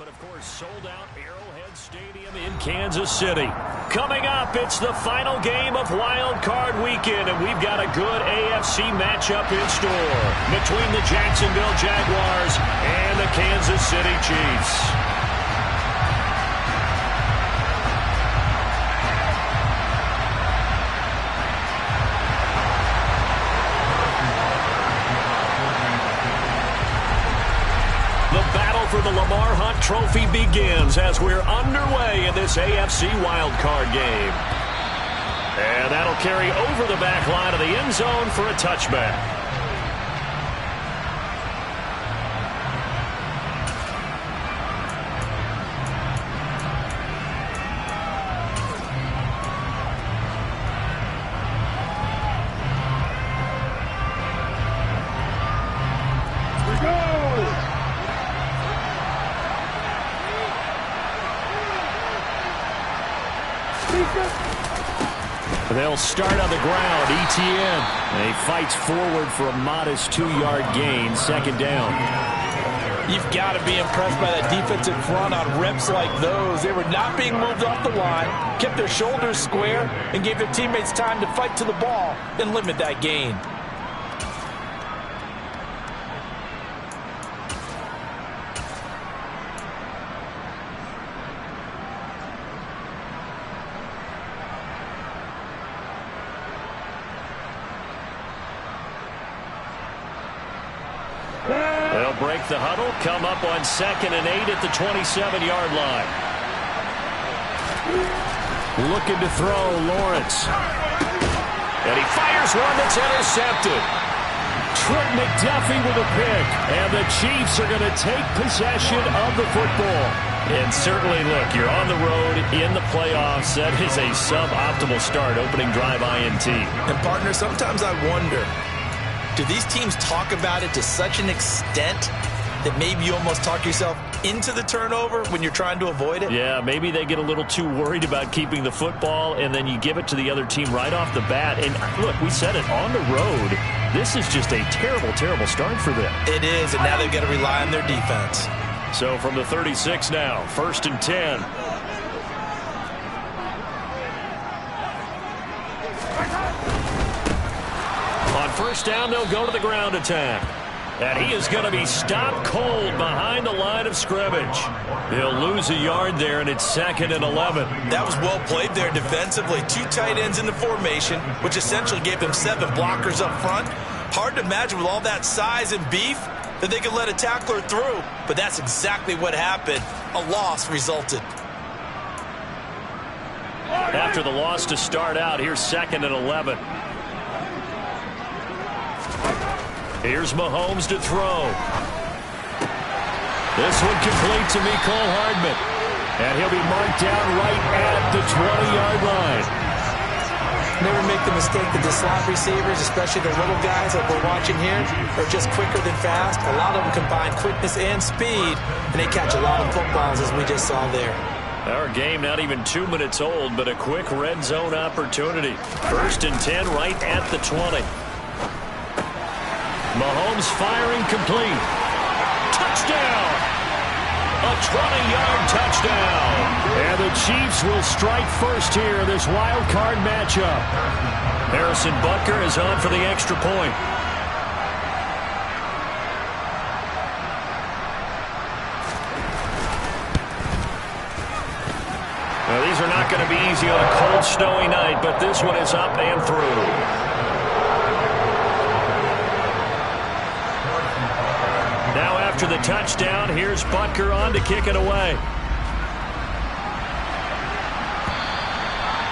but of course sold out Arrowhead Stadium in Kansas City. Coming up, it's the final game of Wild Card Weekend, and we've got a good AFC matchup in store between the Jacksonville Jaguars and the Kansas City Chiefs. For the Lamar Hunt Trophy begins as we're underway in this AFC wildcard game. And that'll carry over the back line of the end zone for a touchback. They'll start on the ground. Etienne. And he fights forward for a modest 2-yard gain. Second down. You've got to be impressed by that defensive front on reps like those. They were not being moved off the line, kept their shoulders square, and gave their teammates time to fight to the ball and limit that gain. They'll break the huddle, come up on 2nd and 8 at the 27-yard line. Looking to throw, Lawrence. And he fires one that's intercepted. Trent McDuffie with a pick. And the Chiefs are going to take possession of the football. And certainly, look, you're on the road in the playoffs. That is a suboptimal start, opening drive INT. And, partner, sometimes I wonder, do these teams talk about it to such an extent that maybe you almost talk yourself into the turnover when you're trying to avoid it? Yeah, maybe they get a little too worried about keeping the football, and then you give it to the other team right off the bat. And, look, we said it, on the road, this is just a terrible, terrible start for them. It is, and now they've got to rely on their defense. So from the 36 now, 1st and 10. On first down, they'll go to the ground attack. And he is going to be stopped cold behind the line of scrimmage. He'll lose a yard there, and it's 2nd and 11. That was well played there defensively. 2 tight ends in the formation, which essentially gave them 7 blockers up front. Hard to imagine with all that size and beef that they could let a tackler through. But that's exactly what happened. A loss resulted. After the loss to start out, here's 2nd and 11. Here's Mahomes to throw. This one complete to Mecole Hardman. And he'll be marked down right at the 20-yard line. Never make the mistake that the slot receivers, especially the little guys that we're watching here, are just quicker than fast. A lot of them combine quickness and speed, and they catch a lot of footballs, as we just saw there. Our game not even 2 minutes old, but a quick red zone opportunity. 1st and 10 right at the 20. Mahomes firing complete. Touchdown! A 20-yard touchdown. And the Chiefs will strike first here in this wild card matchup. Harrison Butker is on for the extra point. Now, these are not going to be easy on a cold, snowy night, but this one is up and through. After the touchdown, here's Butker on to kick it away.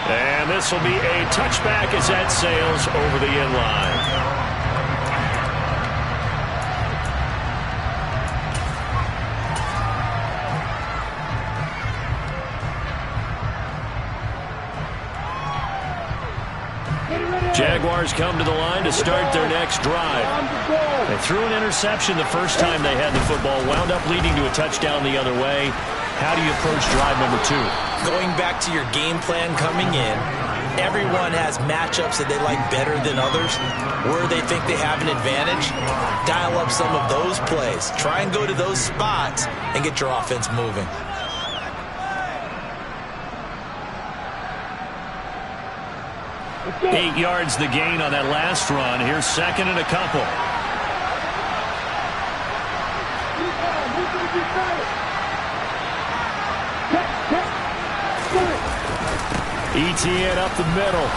And this will be a touchback as that sails over the end line. Jaguars come to the line to start their next drive. They threw an interception the first time they had the football, wound up leading to a touchdown the other way. How do you approach drive number 2? Going back to your game plan coming in, Everyone has matchups that they like better than others. Where they think they have an advantage, dial up some of those plays. Try and go to those spots and get your offense moving. Eight yards the gain on that last run. Here's second and a couple. ETN up the middle.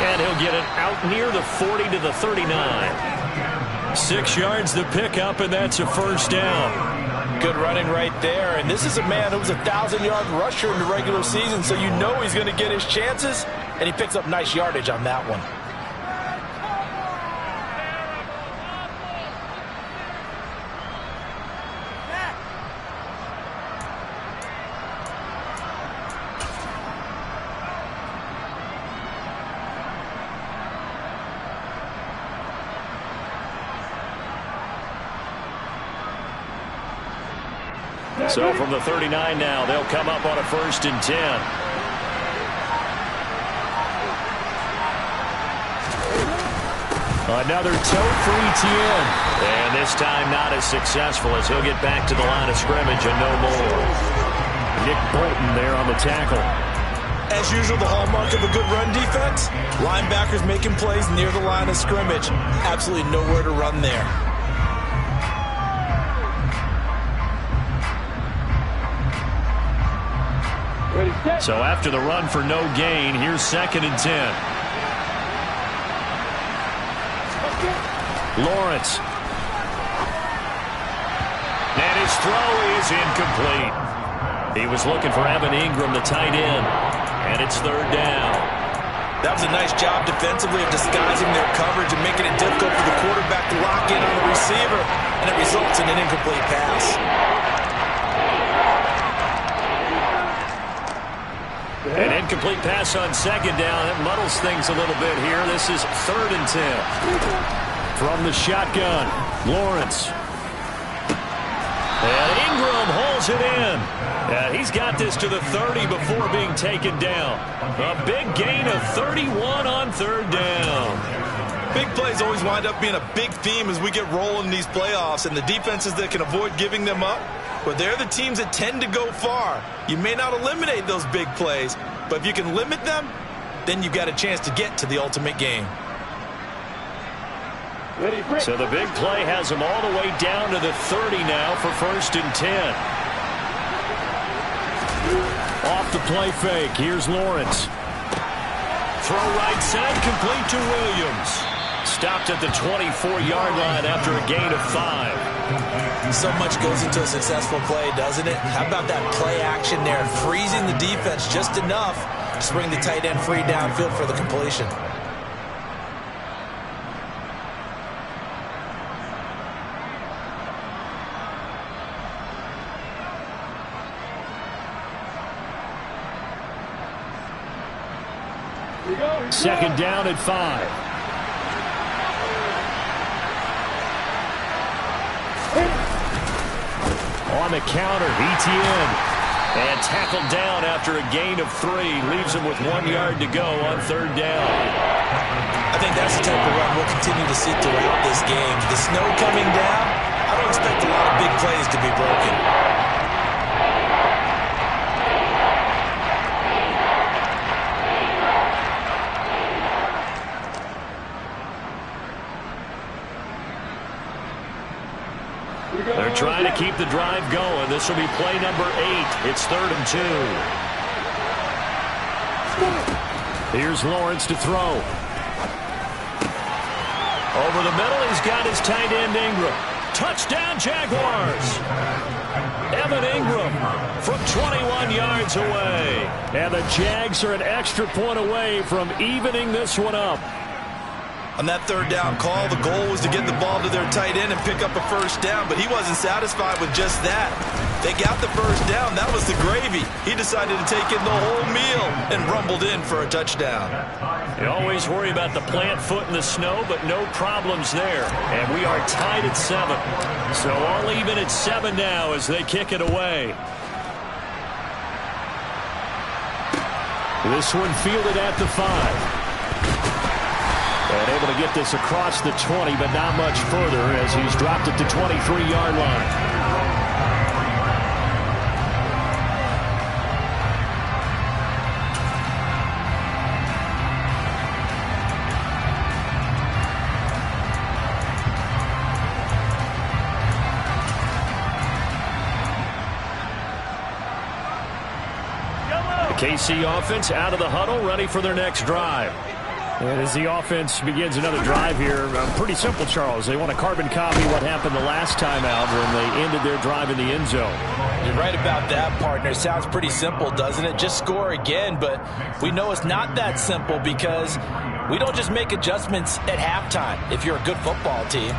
And he'll get it out near the 40 to the 39. 6 yards to pick up, and that's a first down. Good running right there. And this is a man who was a 1,000-yard rusher in the regular season, so you know he's going to get his chances, and he picks up nice yardage on that one. So from the 39 now, they'll come up on a 1st and 10. Another toe for ETN. And this time not as successful as he'll get back to the line of scrimmage and no more. Nick Bolton there on the tackle. As usual, the hallmark of a good run defense, linebackers making plays near the line of scrimmage. Absolutely nowhere to run there. So after the run for no gain, here's 2nd and 10. Lawrence. And his throw is incomplete. He was looking for Evan Ingram, the tight end. And it's 3rd down. That was a nice job defensively of disguising their coverage and making it difficult for the quarterback to lock in on the receiver. And it results in an incomplete pass. An incomplete pass on 2nd down. It muddles things a little bit here. This is 3rd and 10. From the shotgun, Lawrence. And Ingram holds it in. He's got this to the 30 before being taken down. A big gain of 31 on 3rd down. Big plays always wind up being a big theme as we get rolling in these playoffs, and the defenses that can avoid giving them up, but they're the teams that tend to go far. You may not eliminate those big plays, but if you can limit them, then you've got a chance to get to the ultimate game. So the big play has him all the way down to the 30 now for 1st and 10. Off the play fake. Here's Lawrence. Throw right side, complete to Williams. Stopped at the 24-yard line after a gain of 5. So much goes into a successful play, doesn't it? How about that play action there, freezing the defense just enough to bring the tight end free downfield for the completion. Second down at 5. On the counter, ETN. And tackled down after a gain of 3. Leaves him with 1 yard to go on 3rd down. I think that's the type of run we'll continue to see throughout this game. The snow coming down, I don't expect a lot of big plays to be broken. They're trying to keep the drive going. This will be play number 8. It's 3rd and 2. Here's Lawrence to throw. Over the middle, he's got his tight end Ingram. Touchdown Jaguars. Evan Ingram from 21 yards away. And the Jags are an extra point away from evening this one up. On that 3rd down call, the goal was to get the ball to their tight end and pick up a 1st down, but he wasn't satisfied with just that. They got the 1st down. That was the gravy. He decided to take in the whole meal and rumbled in for a touchdown. You always worry about the plant foot in the snow, but no problems there. And we are tied at 7. So all even at 7 now as they kick it away. This one fielded at the 5. And able to get this across the 20, but not much further as he's dropped it to 23-yard line. The KC offense out of the huddle, ready for their next drive. And as the offense begins another drive here, pretty simple, Charles. They want to carbon copy what happened the last time out when they ended their drive in the end zone. You're right about that, partner. Sounds pretty simple, doesn't it? Just score again, but we know it's not that simple because we don't just make adjustments at halftime if you're a good football team.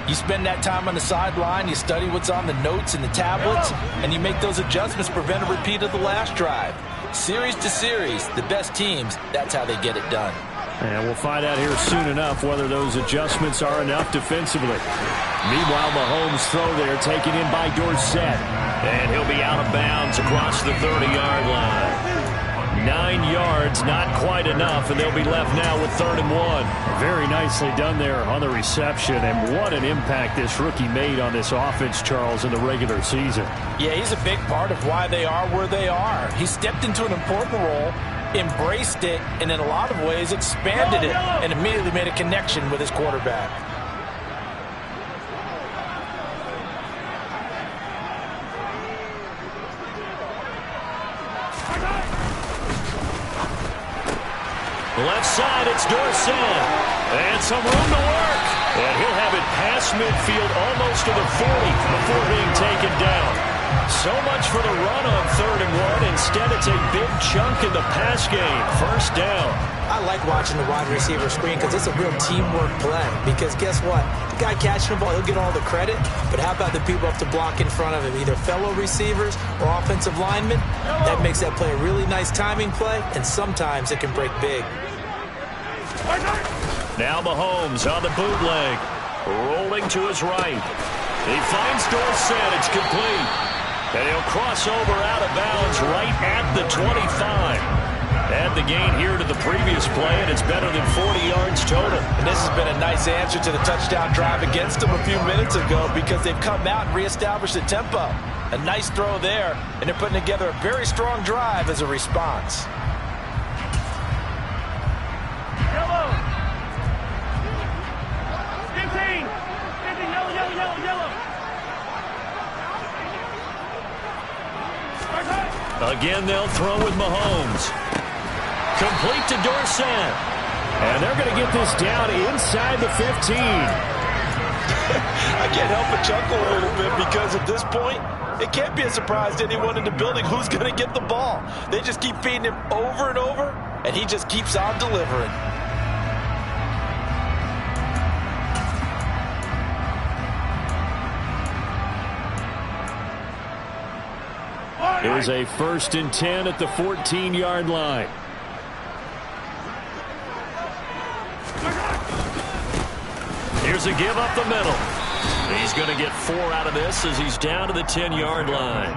You spend that time on the sideline, you study what's on the notes and the tablets, and you make those adjustments to prevent a repeat of the last drive. Series to series, the best teams, that's how they get it done. And we'll find out here soon enough whether those adjustments are enough defensively. Meanwhile, Mahomes' throw there taken in by Dorsett. And he'll be out of bounds across the 30-yard line. 9 yards, not quite enough, and they'll be left now with 3rd and 1. Very nicely done there on the reception, and what an impact this rookie made on this offense, Charles, in the regular season. Yeah, he's a big part of why they are where they are. He stepped into an important role, embraced it, and in a lot of ways expanded it and immediately made a connection with his quarterback. Left side, it's Dorsett. And some room to work. And he'll have it past midfield almost to the 40 before being taken down. So much for the run on 3rd and 1. Instead, it's a big chunk in the pass game. First down. I like watching the wide receiver screen because it's a real teamwork play. Because guess what? The guy catching the ball, he'll get all the credit. But how about the people up to block in front of him? Either fellow receivers or offensive linemen. That makes that play a really nice timing play. And sometimes it can break big. Now Mahomes on the bootleg. Rolling to his right. He finds Dorsett. It's complete. And he'll cross over out of bounds right at the 25. Add the gain here to the previous play, and it's better than 40 yards total. And this has been a nice answer to the touchdown drive against them a few minutes ago because they've come out and reestablished the tempo. A nice throw there, and they're putting together a very strong drive as a response. Yellow. 15, yellow. Again, they'll throw with Mahomes. Complete to Dorsett. And they're going to get this down inside the 15. I can't help but chuckle a little bit because at this point, it can't be a surprise to anyone in the building who's going to get the ball. They just keep feeding him over and over, and he just keeps on delivering. It was a 1st and 10 at the 14-yard line. Here's a give up the middle. He's going to get 4 out of this as he's down to the 10-yard line.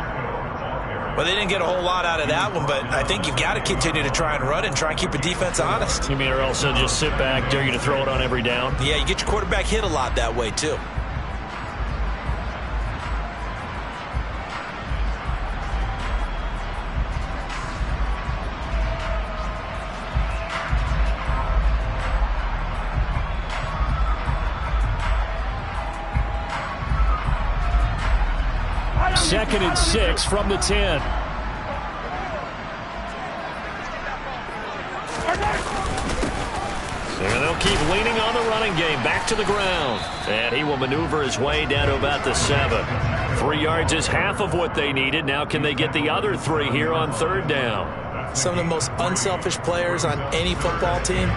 Well, they didn't get a whole lot out of that one, but I think you've got to continue to try and run and try and keep the defense honest. You mean or else they'll just sit back, dare you to throw it on every down? Yeah, you get your quarterback hit a lot that way, too. Second and 6 from the 10. And they'll keep leaning on the running game. Back to the ground. And he will maneuver his way down to about the 7. 3 yards is half of what they needed. Now can they get the other 3 here on 3rd down? Some of the most unselfish players on any football team,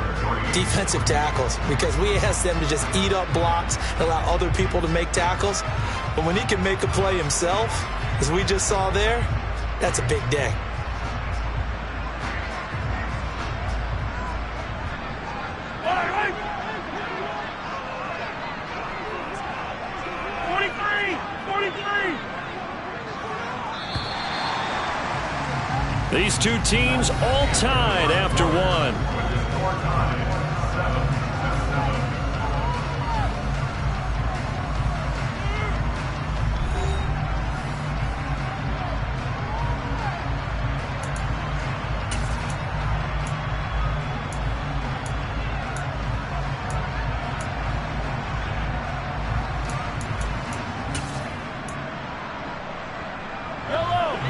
defensive tackles, because we ask them to just eat up blocks and allow other people to make tackles. But when he can make a play himself, as we just saw there, that's a big day. These two teams all tied after one.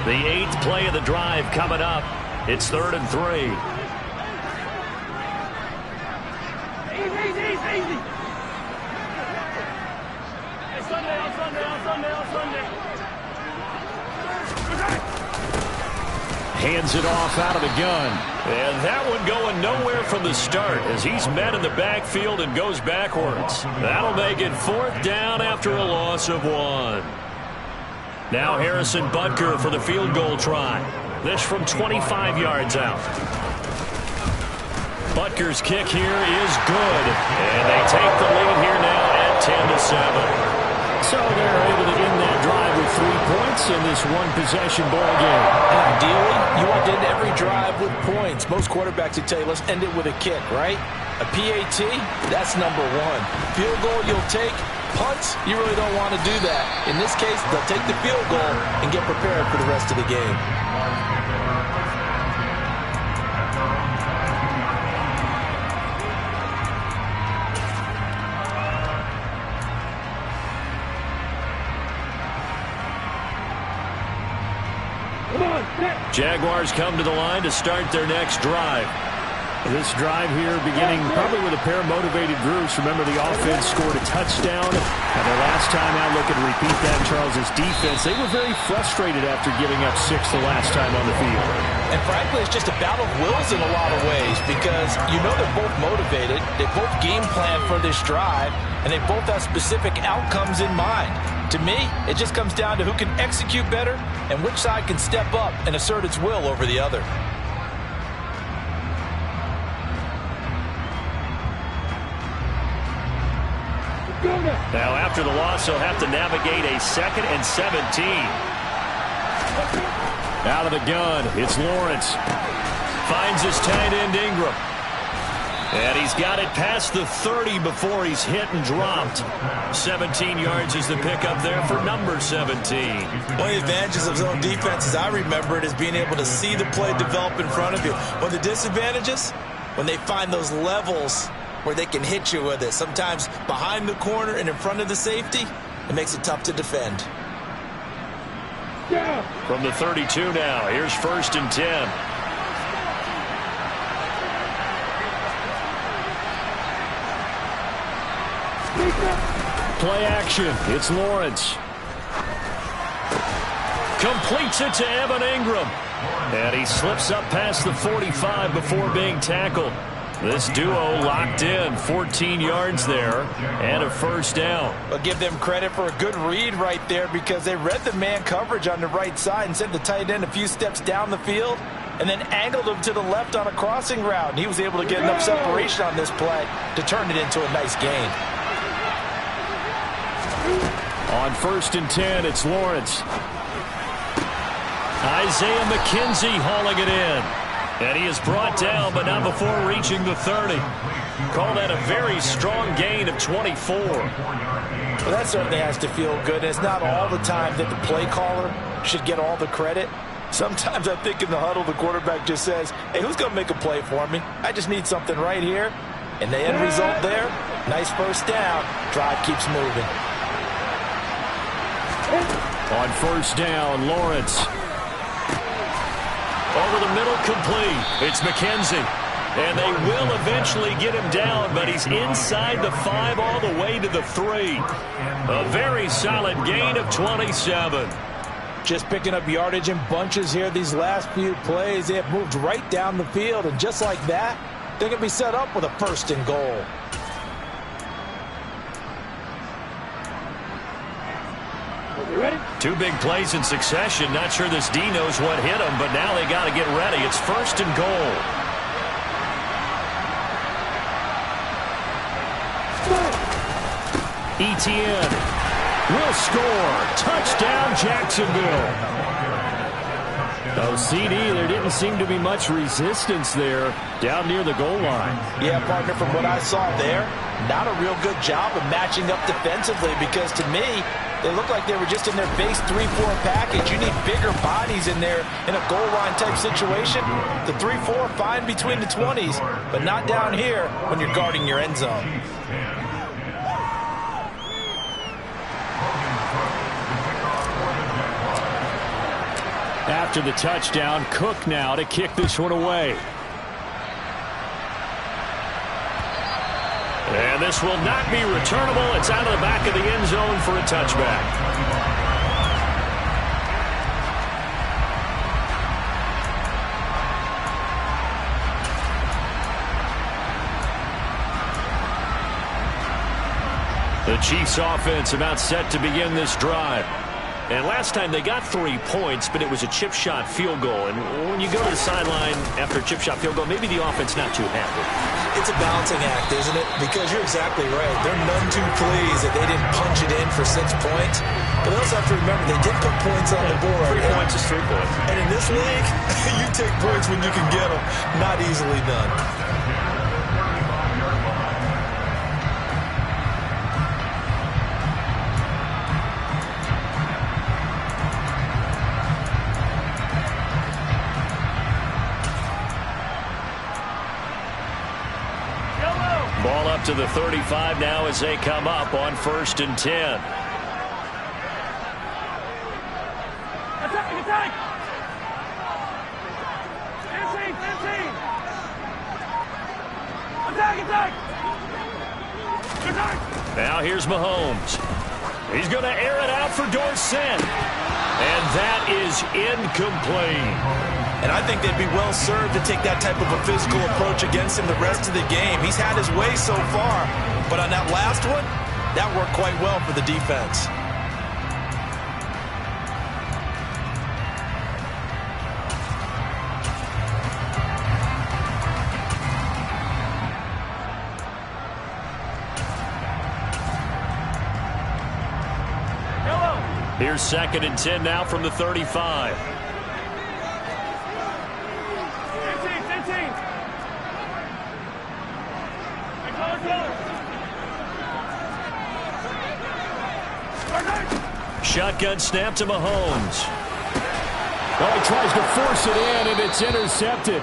The 8th play of the drive coming up. It's 3rd and 3. Easy. Hey, Sunday. Hands it off out of the gun. And that one going nowhere from the start as he's met in the backfield and goes backwards. That'll make it 4th down after a loss of 1. Now Harrison Butker for the field goal try. This from 25 yards out. Butker's kick here is good. And they take the lead here now at 10-7. So they're able to end that drive with 3 points in this one-possession ball game. And ideally, you want to end every drive with points. Most quarterbacks would tell you, let's end it with a kick, right? A PAT, that's number 1. Field goal you'll take. Punts, you really don't want to do that. In this case, they'll take the field goal and get prepared for the rest of the game. Jaguars come to the line to start their next drive. This drive here beginning probably with a pair of motivated groups. Remember, the offense scored a touchdown. And their last time out, look and repeat that, Charles' defense. They were very frustrated after giving up 6 the last time on the field. And frankly, it's just a battle of wills in a lot of ways because you know they're both motivated. They both game plan for this drive, and they both have specific outcomes in mind. To me, it just comes down to who can execute better and which side can step up and assert its will over the other. Now, after the loss, he'll have to navigate a 2nd and 17. Out of the gun, it's Lawrence. Finds his tight end, Ingram. And he's got it past the 30 before he's hit and dropped. 17 yards is the pickup there for number 17. One of the advantages of zone defense, as I remember it, is being able to see the play develop in front of you. One of the disadvantages, when they find those levels where they can hit you with it. Sometimes behind the corner and in front of the safety, it makes it tough to defend. From the 32 now, here's 1st and 10. Play action. It's Lawrence. Completes it to Evan Ingram. And he slips up past the 45 before being tackled. This duo locked in, 14 yards there, and a 1st down. I'll give them credit for a good read right there because they read the man coverage on the right side and sent the tight end a few steps down the field and then angled him to the left on a crossing route. And he was able to get enough separation on this play to turn it into a nice gain. On 1st and 10, it's Lawrence. Isaiah McKenzie hauling it in. And he is brought down, but not before reaching the 30. Call that a very strong gain of 24. Well, that certainly has to feel good. It's not all the time that the play caller should get all the credit. Sometimes I think in the huddle, the quarterback just says, hey, who's going to make a play for me? I just need something right here. And the end result there, nice 1st down. Drive keeps moving. On 1st down, Lawrence. Over the middle, complete. It's McKenzie. And they will eventually get him down, but he's inside the 5 all the way to the 3. A very solid gain of 27. Just picking up yardage in bunches here these last few plays. They have moved right down the field, and just like that, they're going to be set up with a 1st and goal. Ready? 2 big plays in succession. Not sure this D knows what hit him, but now they got to get ready. It's 1st and goal. Etienne will score. Touchdown, Jacksonville. Oh, CD, there didn't seem to be much resistance there down near the goal line. Yeah, partner, from what I saw there, not a real good job of matching up defensively, because to me, they looked like they were just in their base 3-4 package. You need bigger bodies in there in a goal line type situation. The 3-4, fine between the 20s, but not down here when you're guarding your end zone. After the touchdown, Cook now to kick this one away. And this will not be returnable. It's out of the back of the end zone for a touchback. The Chiefs offense about set to begin this drive. And last time they got 3 points, but it was a chip shot field goal. And when you go to the sideline after a chip shot field goal, maybe the offense not too happy. It's a balancing act, isn't it? Because you're exactly right. They're none too pleased that they didn't punch it in for 6 points. But they also have to remember they did put points on the board. 3 points is 3 points. And in this league, you take points when you can get them. Not easily done. Ball up to the 35 now as they come up on 1st and 10. Attack, attack! 15, 15! Attack, attack! Attack! Now here's Mahomes. He's going to air it out for Dorsett. And that is incomplete. And I think they'd be well served to take that type of a physical approach against him the rest of the game. He's had his way so far, but on that last one, that worked quite well for the defense. Here's 2nd and 10 now from the 35. 15. Shotgun snap to Mahomes. Oh, he tries to force it in, and it's intercepted.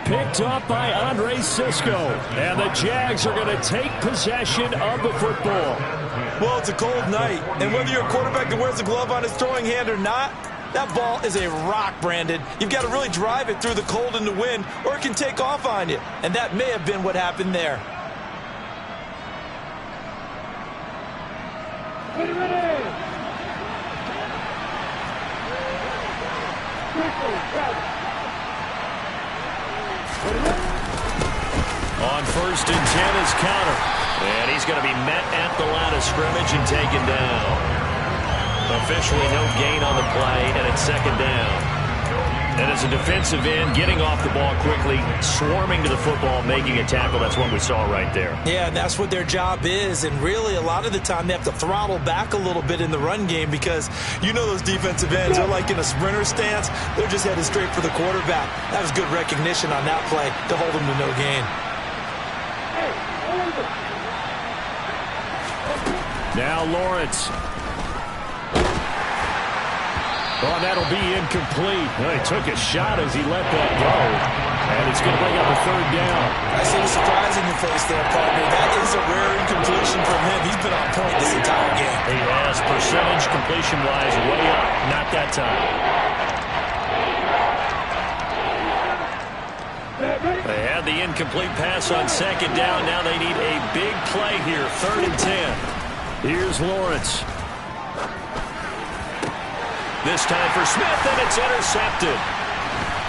Picked up by Andre Cisco. And the Jags are going to take possession of the football. Well, it's a cold night, and whether you're a quarterback that wears a glove on his throwing hand or not, that ball is a rock, Brandon. You've got to really drive it through the cold and the wind, or it can take off on you. And that may have been what happened there. Ready! On 1st and 10 is counter. And he's going to be met at the line of scrimmage and taken down. Officially no gain on the play, and it's 2nd down. And as a defensive end, getting off the ball quickly, swarming to the football, making a tackle, that's what we saw right there. Yeah, and that's what their job is. And really, a lot of the time, they have to throttle back a little bit in the run game because you know those defensive ends are like in a sprinter stance. They're just headed straight for the quarterback. That was good recognition on that play to hold them to no gain. Now Lawrence. Oh, that'll be incomplete. Well, he took a shot as he let that go. And it's going to bring up a 3rd down. I see the surprise in your face there, partner. That is a rare incompletion from him. He's been on point this entire game. He has percentage completion-wise way up. Not that time. They had the incomplete pass on 2nd down. Now they need a big play here. 3rd and 10. Here's Lawrence. This time for Smith, and it's intercepted.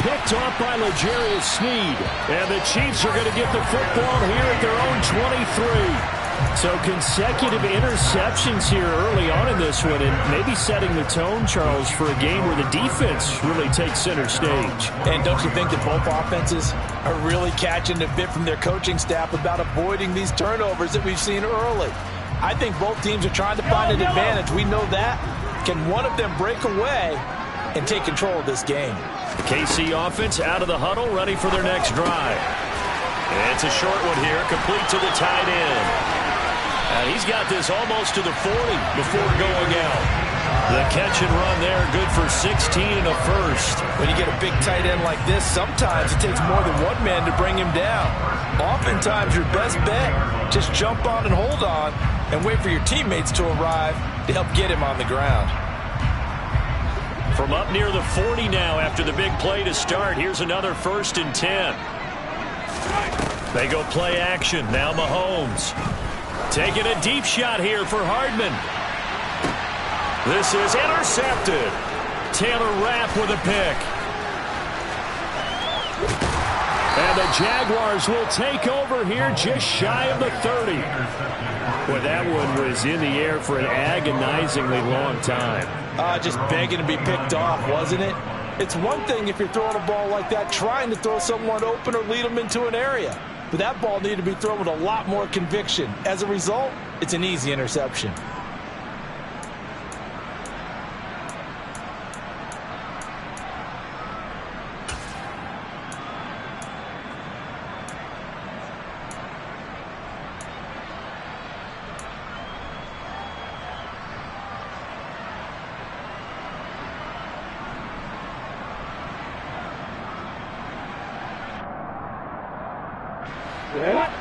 Picked off by L'Jarius Sneed. And the Chiefs are going to get the football here at their own 23. So consecutive interceptions here early on in this one, and maybe setting the tone, Charles, for a game where the defense really takes center stage. And don't you think that both offenses are really catching the bit from their coaching staff about avoiding these turnovers that we've seen early? I think both teams are trying to find an advantage. We know that. Can one of them break away? and take control of this game. KC offense out of the huddle, ready for their next drive. It's a short one here, complete to the tight end. And he's got this almost to the 40 before going out. The catch and run there, good for 16 and a first. When you get a big tight end like this, sometimes it takes more than one man to bring him down. Oftentimes, your best bet, just jump on and hold on and wait for your teammates to arrive to help get him on the ground. From up near the 40 now after the big play to start, here's another 1st and 10. They go play action. Now Mahomes. Taking a deep shot here for Hardman. This is intercepted. Taylor Rapp with a pick. And the Jaguars will take over here just shy of the 30. Boy, that one was in the air for an agonizingly long time. Just begging to be picked off, wasn't it? It's one thing if you're throwing a ball like that, trying to throw someone open or lead them into an area. But that ball needed to be thrown with a lot more conviction. As a result, it's an easy interception.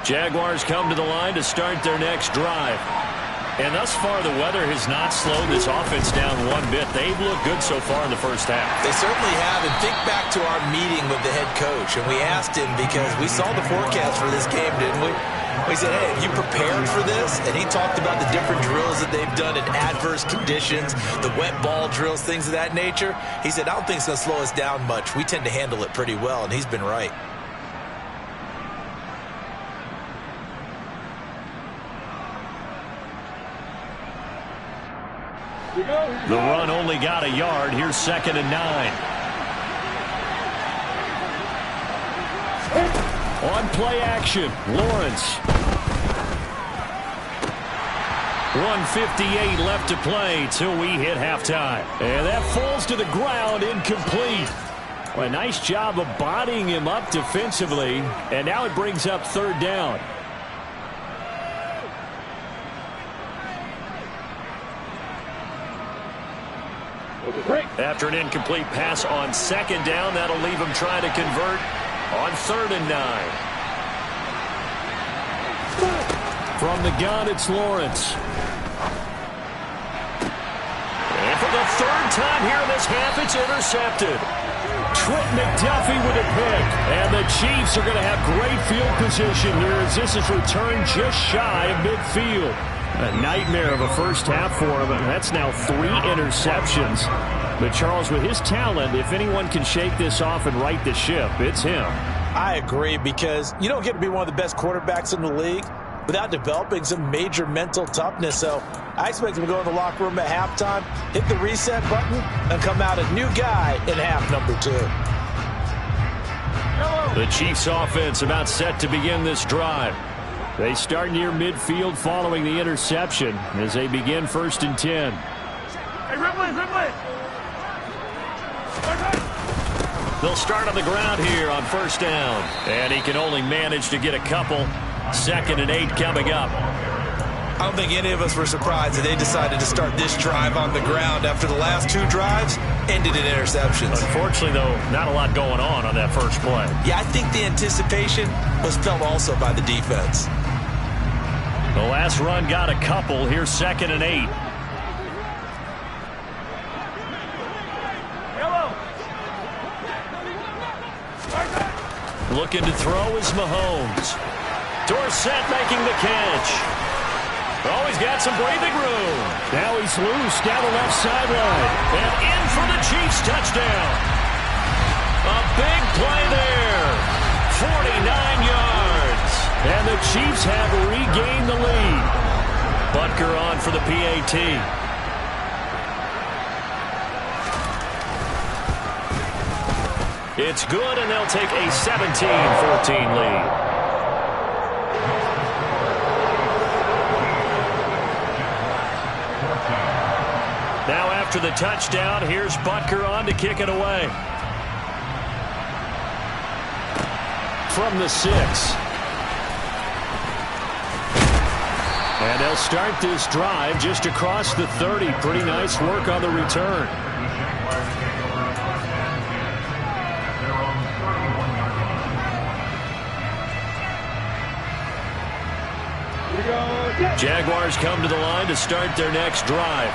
Jaguars come to the line to start their next drive. And thus far, the weather has not slowed this offense down one bit. They've looked good so far in the first half. They certainly have. And think back to our meeting with the head coach. And we asked him because we saw the forecast for this game, didn't we? We said, hey, have you prepared for this? And he talked about the different drills that they've done in adverse conditions, the wet ball drills, things of that nature. He said, I don't think it's going to slow us down much. We tend to handle it pretty well, and he's been right. The run only got a yard. Here's 2nd and 9. On play action, Lawrence. 1:58 left to play till we hit halftime. And that falls to the ground, incomplete. Well, a nice job of bodying him up defensively. And now it brings up 3rd down. After an incomplete pass on 2nd down, that'll leave him trying to convert on 3rd and 9. From the gun, it's Lawrence. And for the 3rd time here in this half, it's intercepted. Trent McDuffie with a pick. And the Chiefs are going to have great field position here as this is returned just shy of midfield. A nightmare of a first half for him, and that's now 3 interceptions. But, Charles, with his talent, if anyone can shake this off and right the ship, it's him. I agree, because you don't get to be one of the best quarterbacks in the league without developing some major mental toughness. So I expect him to go in the locker room at halftime, hit the reset button, and come out a new guy in half number 2. The Chiefs offense about set to begin this drive. They start near midfield following the interception as they begin 1st and 10. Hey, Ripley! They'll start on the ground here on 1st down. And he can only manage to get a couple. 2nd and 8 coming up. I don't think any of us were surprised that they decided to start this drive on the ground after the last 2 drives ended in interceptions. Unfortunately, though, not a lot going on that first play. Yeah, I think the anticipation was felt also by the defense. The last run got a couple. Here's 2nd and 8. Looking to throw is Mahomes. Dorsett making the catch. Oh, he's got some breathing room. Now he's loose down the left sideline. And in for the Chiefs touchdown. A big play there. 49 yards. And the Chiefs have regained the lead. Butker on for the PAT. It's good, and they'll take a 17-14 lead. Now after the touchdown. Here's Butker on to kick it away. From the 6. And they'll start this drive just across the 30. Pretty nice work on the return. Jaguars come to the line to start their next drive.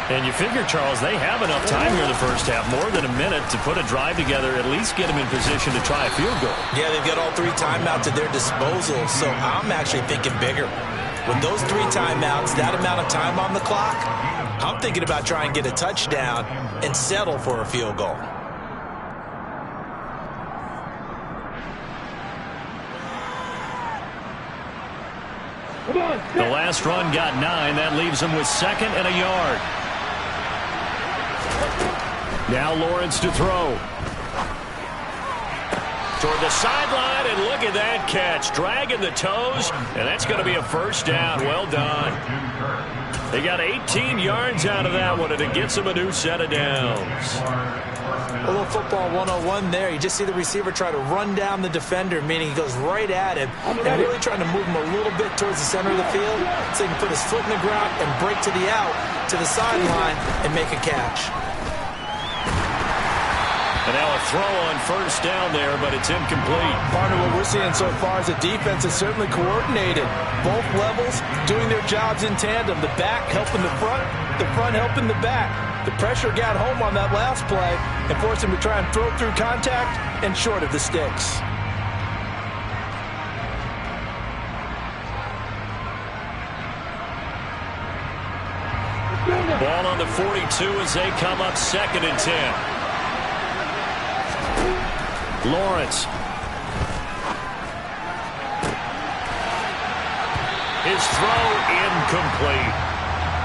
And you figure, Charles, they have enough time here in the first half, more than a minute, to put a drive together, at least get them in position to try a field goal. Yeah, they've got all 3 timeouts at their disposal, so I'm actually thinking bigger. With those 3 timeouts, that amount of time on the clock, I'm thinking about trying to get a touchdown and settle for a field goal. The last run got 9. That leaves them with 2nd and a yard. Now Lawrence to throw. Toward the sideline, and look at that catch. Dragging the toes, and that's going to be a first down. Well done. They got 18 yards out of that one, and it gets them a new set of downs. A little football 101 there. You just see the receiver try to run down the defender, meaning he goes right at him and really trying to move him a little bit towards the center of the field so he can put his foot in the ground and break to the out, to the sideline, and make a catch. And now a throw on first down there, but it's incomplete. Partner, what we're seeing so far is the defense is certainly coordinated. Both levels doing their jobs in tandem. The back helping the front helping the back. The pressure got home on that last play and forced him to try and throw through contact and short of the sticks. Ball on the 42 as they come up 2nd and 10. Lawrence. His throw incomplete.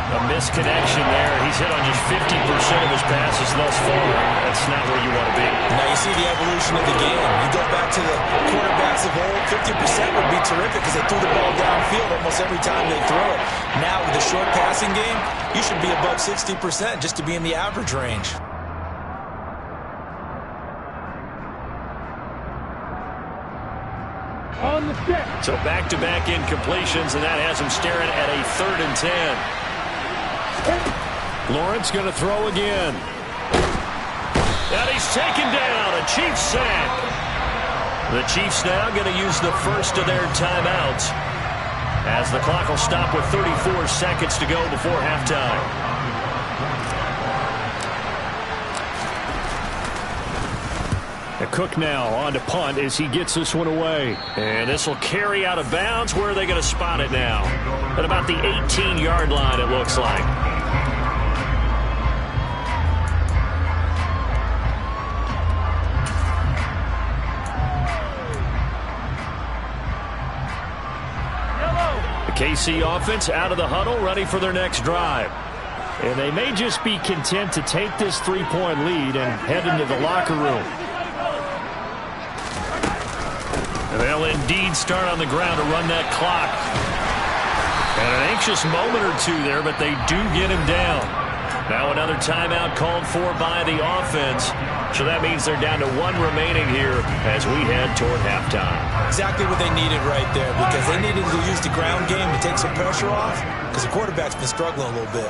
A misconnection there. He's hit on just 50% of his passes thus far. That's not where you want to be. Now you see the evolution of the game. You go back to the quarterbacks of old, 50% would be terrific because they threw the ball downfield almost every time they throw it. Now with the short passing game, you should be above 60% just to be in the average range. So back-to-back incompletions, and that has him staring at a 3rd and 10. Lawrence going to throw again. And he's taken down. A Chiefs sack. The Chiefs now going to use the first of their timeouts as the clock will stop with 34 seconds to go before halftime. Cook now on to punt as he gets this one away. And this will carry out of bounds. Where are they going to spot it now? At about the 18-yard line, it looks like. The KC offense out of the huddle, ready for their next drive. And they may just be content to take this 3-point lead and head into the locker room. They'll indeed start on the ground to run that clock. And an anxious moment or two there, but they do get him down. Now another timeout called for by the offense. So that means they're down to 1 remaining here as we head toward halftime. Exactly what they needed right there, because they needed to use the ground game to take some pressure off, because the quarterback's been struggling a little bit.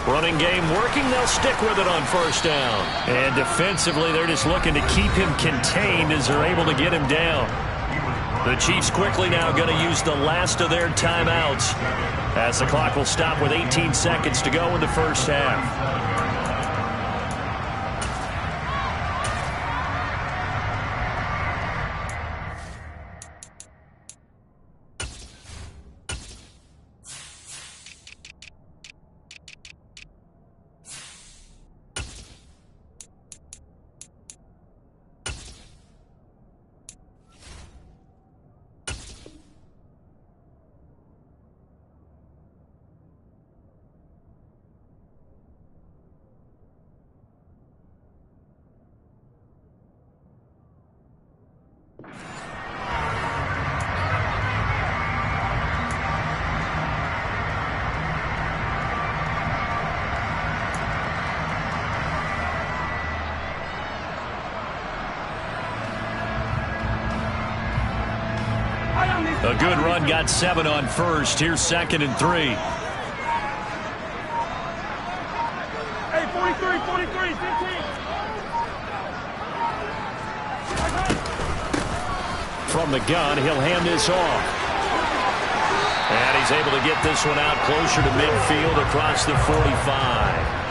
Running game working, they'll stick with it on first down. And defensively, they're just looking to keep him contained as they're able to get him down. The Chiefs quickly now going to use the last of their timeouts as the clock will stop with 18 seconds to go in the first half. A good run, got 7 on first. Here's 2nd and 3. Hey, 43, 43, 15. From the gun, he'll hand this off. And he's able to get this one out closer to midfield across the 45.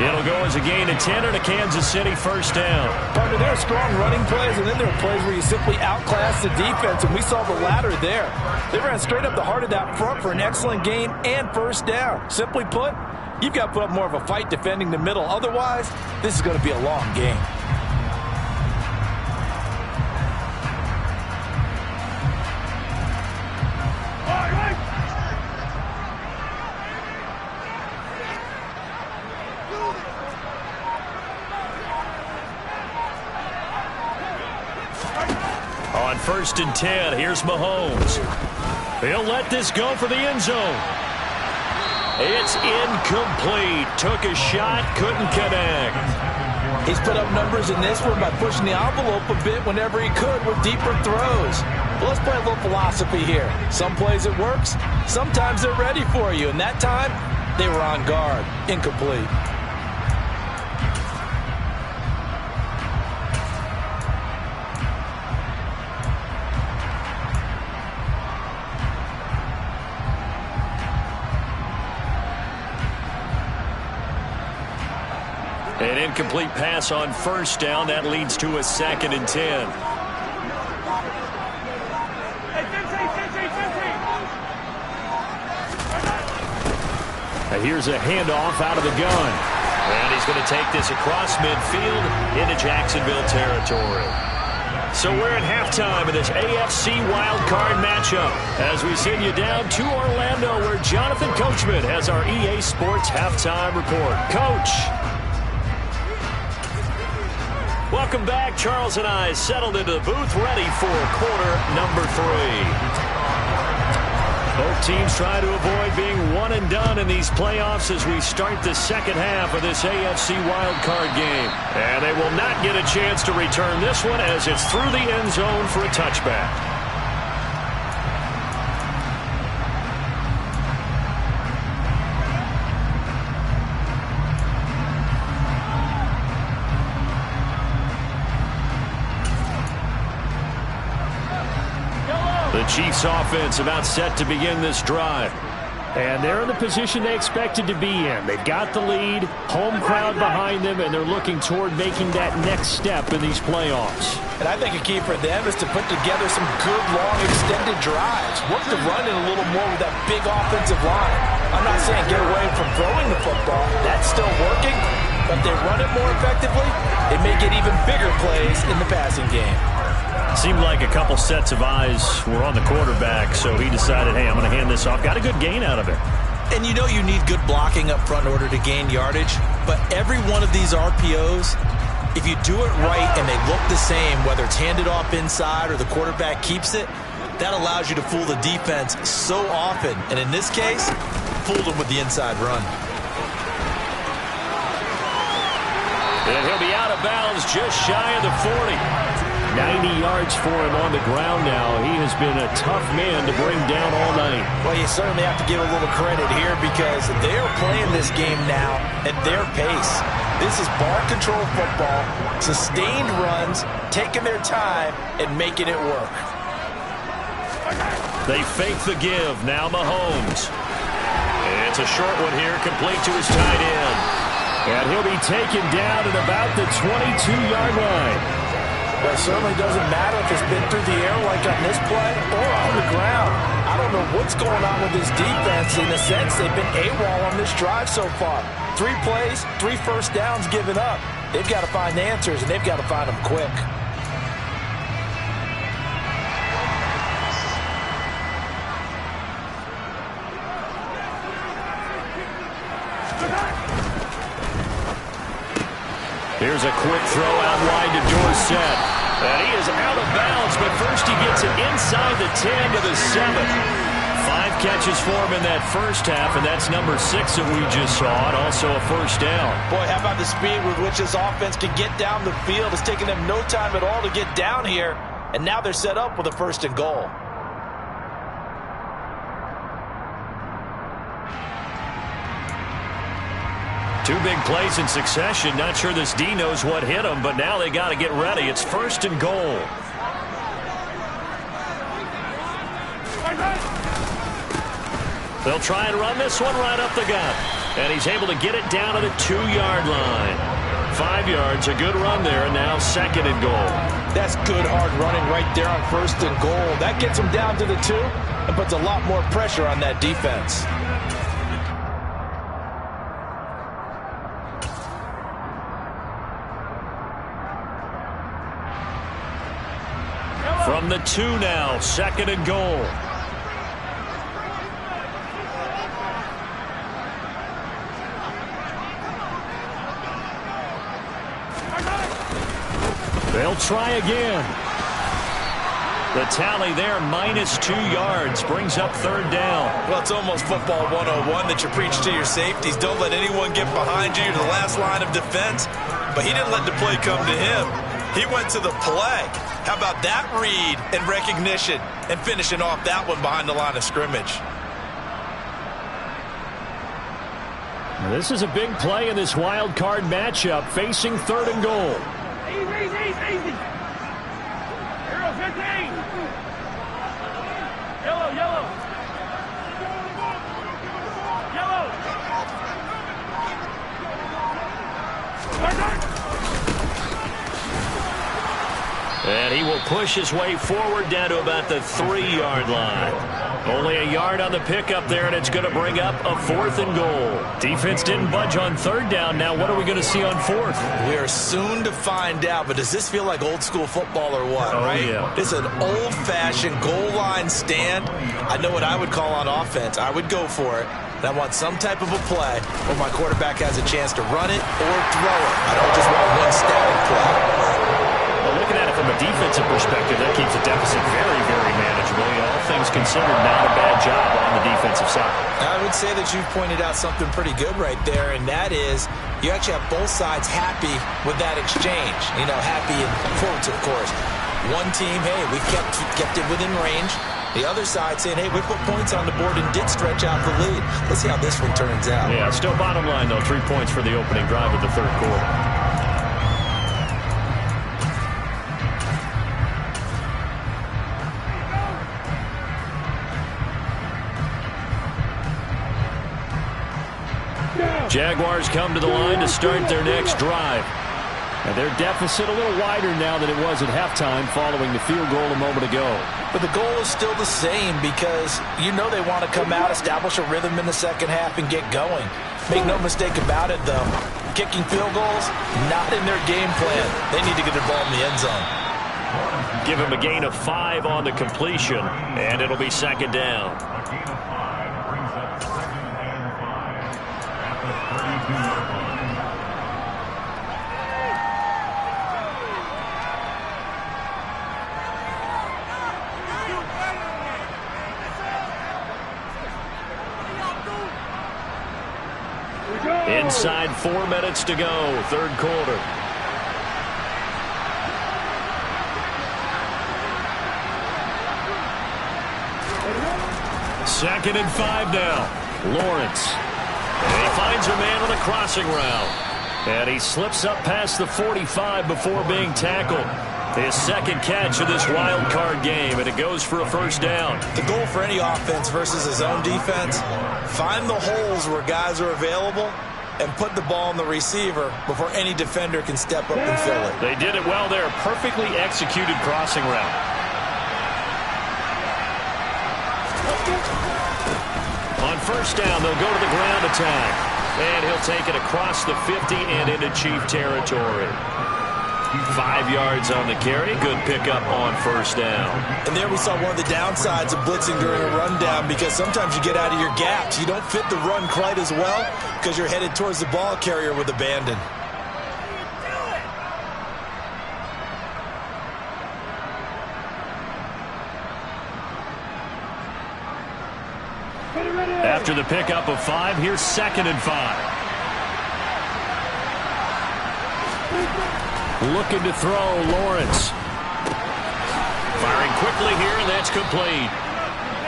It'll go as a gain of 10 and a Kansas City first down. Partner, there are strong running plays, and then there are plays where you simply outclass the defense, and we saw the latter there. They ran straight up the heart of that front for an excellent gain and first down. Simply put, you've got to put up more of a fight defending the middle. Otherwise, this is going to be a long game. On 1st and 10, here's Mahomes. He'll let this go for the end zone. It's incomplete. Took a shot, couldn't connect. He's put up numbers in this one by pushing the envelope a bit whenever he could with deeper throws. But let's play a little philosophy here. Some plays it works, sometimes they're ready for you, and that time they were on guard. Incomplete. An incomplete pass on first down. That leads to a 2nd and 10. Now here's a handoff out of the gun. And he's going to take this across midfield into Jacksonville territory. So we're at halftime in this AFC wildcard matchup as we send you down to Orlando where Jonathan Coachman has our EA Sports halftime report. Coach. Welcome back. Charles and I settled into the booth ready for quarter number 3. Both teams try to avoid being one and done in these playoffs as we start the second half of this AFC wildcard game. And they will not get a chance to return this one as it's through the end zone for a touchback. The Chiefs offense about set to begin this drive. And they're in the position they expected to be in. They've got the lead, home crowd behind them, and they're looking toward making that next step in these playoffs. And I think a key for them is to put together some good, long, extended drives. Work the run in a little more with that big offensive line. I'm not saying get away from throwing the football. That's still working. But if they run it more effectively, they may get even bigger plays in the passing game. Seemed like a couple sets of eyes were on the quarterback, so he decided, hey, I'm going to hand this off. Got a good gain out of it. And you know you need good blocking up front in order to gain yardage. But every one of these RPOs, if you do it right and they look the same, whether it's handed off inside or the quarterback keeps it, that allows you to fool the defense so often. And in this case, fooled them with the inside run. And he'll be out of bounds just shy of the 40. 90 yards for him on the ground now. He has been a tough man to bring down all night. Well, you certainly have to give a little credit here because they're playing this game now at their pace. This is ball control football, sustained runs, taking their time and making it work. They fake the give. Now Mahomes. It's a short one here, complete to his tight end. And he'll be taken down at about the 22-yard line. Well, it certainly doesn't matter if it's been through the air like on this play or on the ground. I don't know what's going on with this defense. In a sense, they've been AWOL on this drive so far. 3 plays, 3 first downs given up. They've got to find answers, and they've got to find them quick. Here's a quick throw out wide to Dorsett. And he is out of bounds, but first he gets it inside the 10 to the 7. 5 catches for him in that first half, and that's number 6 that we just saw, and also a first down. Boy, how about the speed with which this offense can get down the field? It's taken them no time at all to get down here, and now they're set up with a 1st and goal. Two big plays in succession. Not sure this D knows what hit him, but now they got to get ready. It's 1st and goal. They'll try and run this one right up the gut. And he's able to get it down to the 2-yard line. 5 yards, a good run there, and now 2nd and goal. That's good hard running right there on 1st and goal. That gets him down to the 2 and puts a lot more pressure on that defense. From the 2 now, 2nd and goal. They'll try again. The tally there, -2 yards, brings up 3rd down. Well, it's almost football 101 that you preach to your safeties. Don't let anyone get behind you. You're the last line of defense. But he didn't let the play come to him. He went to the play. How about that read and recognition and finishing off that one behind the line of scrimmage? This is a big play in this wild card matchup, facing 3rd and goal. Easy. Hero 15. Yellow. And he will push his way forward down to about the 3-yard line. Only a yard on the pickup there, and it's going to bring up a 4th and goal. Defense didn't budge on 3rd down. Now what are we going to see on 4th? We are soon to find out, but does this feel like old school football or what, right? Yeah. It's an old-fashioned goal line stand. I know what I would call on offense. I would go for it. And I want some type of a play where my quarterback has a chance to run it or throw it. I don't just want one static play. Well, looking at it from a defensive perspective, that keeps the deficit very, very manageable. All things considered, not a bad job on the defensive side. I would say that you've pointed out something pretty good right there, and that is you actually have both sides happy with that exchange. Happy in quotes, of course. One team, hey, we kept it within range. The other side saying, hey, we put points on the board and did stretch out the lead. Let's see how this one turns out. Yeah, still bottom line, though, 3 points for the opening drive of the 3rd quarter. Jaguars come to the line to start their next drive. And their deficit a little wider now than it was at halftime following the field goal a moment ago. But the goal is still the same because they want to come out, establish a rhythm in the second half, and get going. Make no mistake about it, though. Kicking field goals, not in their game plan. They need to get the ball in the end zone. Give him a gain of 5 on the completion, and it'll be 2nd down. Inside 4 minutes to go, 3rd quarter. Second and 5 now. Lawrence. And he finds a man on a crossing route. And he slips up past the 45 before being tackled. His 2nd catch of this wild card game, and it goes for a 1st down. The goal for any offense versus his own defense, find the holes where guys are available and put the ball on the receiver before any defender can step up and fill it. They did it well there. Perfectly executed crossing route. On 1st down, they'll go to the ground attack. And he'll take it across the 50 and into Chief territory. 5 yards on the carry. Good pickup on 1st down. And there we saw one of the downsides of blitzing during a rundown, because sometimes you get out of your gaps. You don't fit the run quite as well because you're headed towards the ball carrier with abandon. After the pickup of 5, here's 2nd and 5. Looking to throw, Lawrence. Firing quickly here, and that's complete.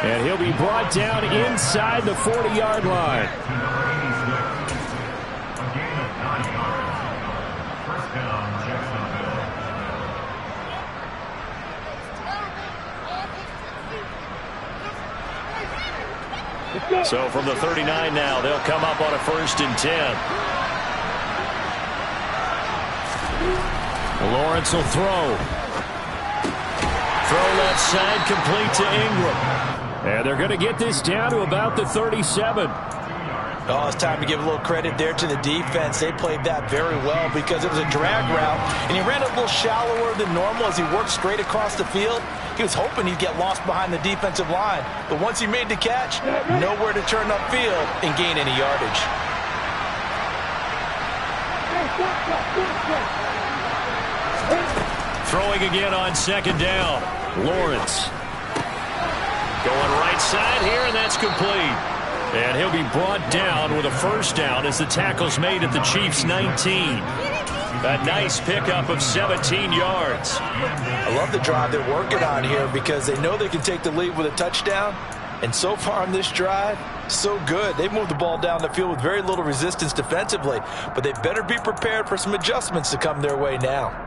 And he'll be brought down inside the 40-yard line. So from the 39 now, they'll come up on a 1st and 10. Lawrence will throw. Throw left side, complete to Ingram. And they're going to get this down to about the 37. Oh, it's time to give a little credit there to the defense. They played that very well because it was a drag route, and he ran a little shallower than normal as he worked straight across the field. He was hoping he'd get lost behind the defensive line, but once he made the catch, nowhere to turn upfield and gain any yardage. Throwing again on 2nd down. Lawrence. Going right side here, and that's complete. And he'll be brought down with a 1st down as the tackle's made at the Chiefs' 19. A nice pickup of 17 yards. I love the drive they're working on here because they know they can take the lead with a touchdown. And so far on this drive, so good. They've moved the ball down the field with very little resistance defensively. But they better be prepared for some adjustments to come their way now.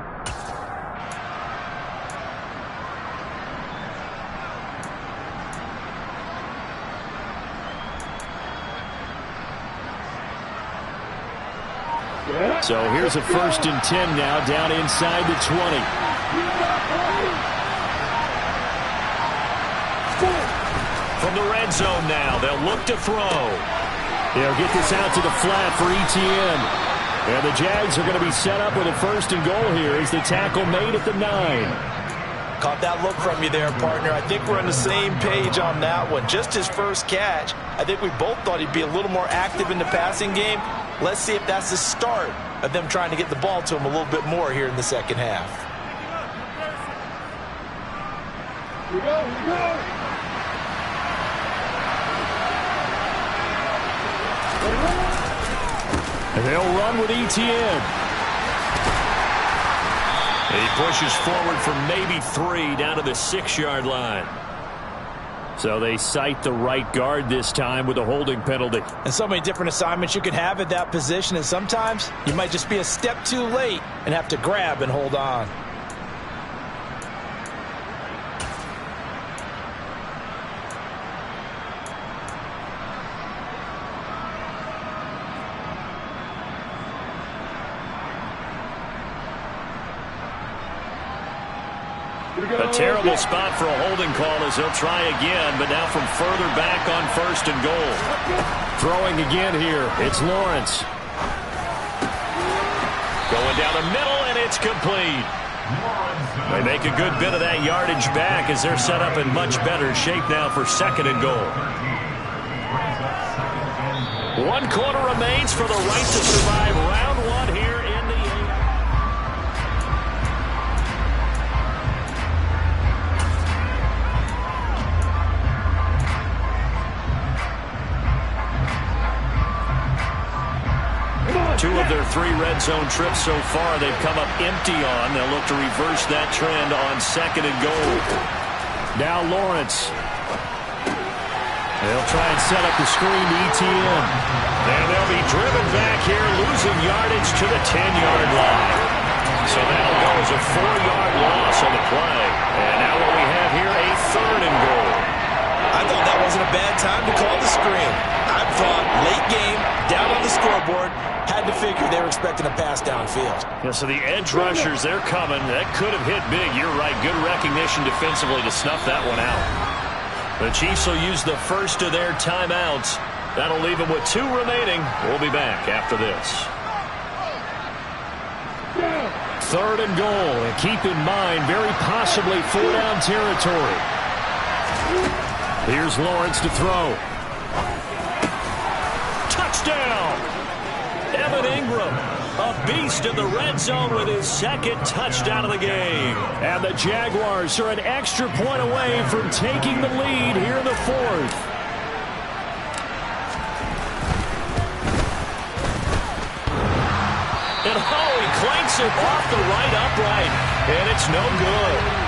So here's a 1st and 10 now down inside the 20. From the red zone now, they'll look to throw. They'll get this out to the flat for Etienne. And the Jags are going to be set up with a 1st and goal here as the tackle made at the 9. Caught that look from you there, partner. I think we're on the same page on that one. Just his first catch. I think we both thought he'd be a little more active in the passing game. Let's see if that's the start of them trying to get the ball to him a little bit more here in the second half. Here we go, here we go. And they'll run with Etienne. He pushes forward for maybe 3 down to the 6-yard line. So they cite the right guard this time with a holding penalty. And so many different assignments you could have at that position, and sometimes you might just be a step too late and have to grab and hold on. A terrible spot for a holding call as he'll try again, but now from further back on 1st and goal. Throwing again here, it's Lawrence. Going down the middle, and it's complete. They make a good bit of that yardage back as they're set up in much better shape now for 2nd and goal. 1 quarter remains for the right to survive round 1 here in the 8th. Two of their 3 red zone trips so far they've come up empty on. They'll look to reverse that trend on 2nd and goal. Now Lawrence. They'll try and set up the screen to Etienne. And they'll be driven back here, losing yardage to the 10-yard line. So that'll go as a 4-yard loss on the play. And now what we have here, a 3rd and goal. I thought that wasn't a bad time to call the screen. I thought late game, down on the scoreboard, had to figure they were expecting a pass downfield. Yeah, so the edge rushers, they're coming. That could have hit big. You're right. Good recognition defensively to snuff that one out. The Chiefs will use the first of their timeouts. That'll leave them with 2 remaining. We'll be back after this. 3rd and goal. And keep in mind, very possibly 4-down territory. Here's Lawrence to throw. Touchdown! Evan Ingram, a beast in the red zone with his 2nd touchdown of the game. And the Jaguars are an extra point away from taking the lead here in the 4th. And he clanks it off the right upright, and it's no good.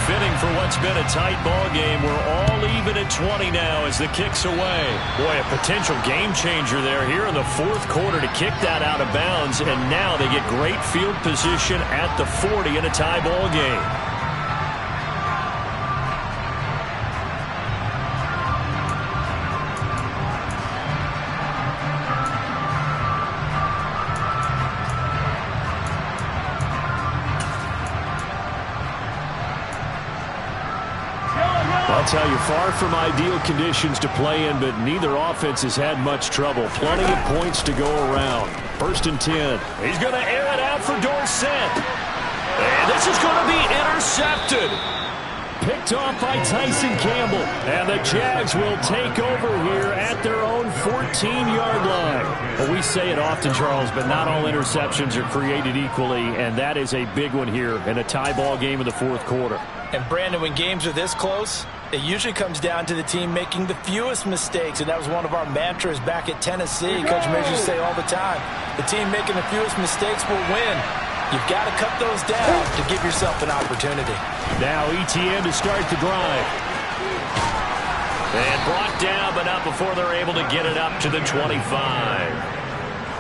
Fitting for what's been a tight ball game. We're all even at 20 now as the kick's away. Boy, a potential game changer there here in the 4th quarter to kick that out of bounds, and now they get great field position at the 40 in a tie ball game. I'll tell you, far from ideal conditions to play in, but neither offense has had much trouble. Plenty of points to go around. 1st and 10. He's going to air it out for Dorsett. And this is going to be intercepted. Picked off by Tyson Campbell. And the Jags will take over here at their own 14-yard line. Well, we say it often, Charles, but not all interceptions are created equally, and that is a big one here in a tie ball game in the 4th quarter. And, Brandon, when games are this close, it usually comes down to the team making the fewest mistakes, and that was one of our mantras back at Tennessee. Coach Mears used to say all the time, the team making the fewest mistakes will win. You've got to cut those down to give yourself an opportunity. Now ETN to start the drive. And brought down, but not before they're able to get it up to the 25.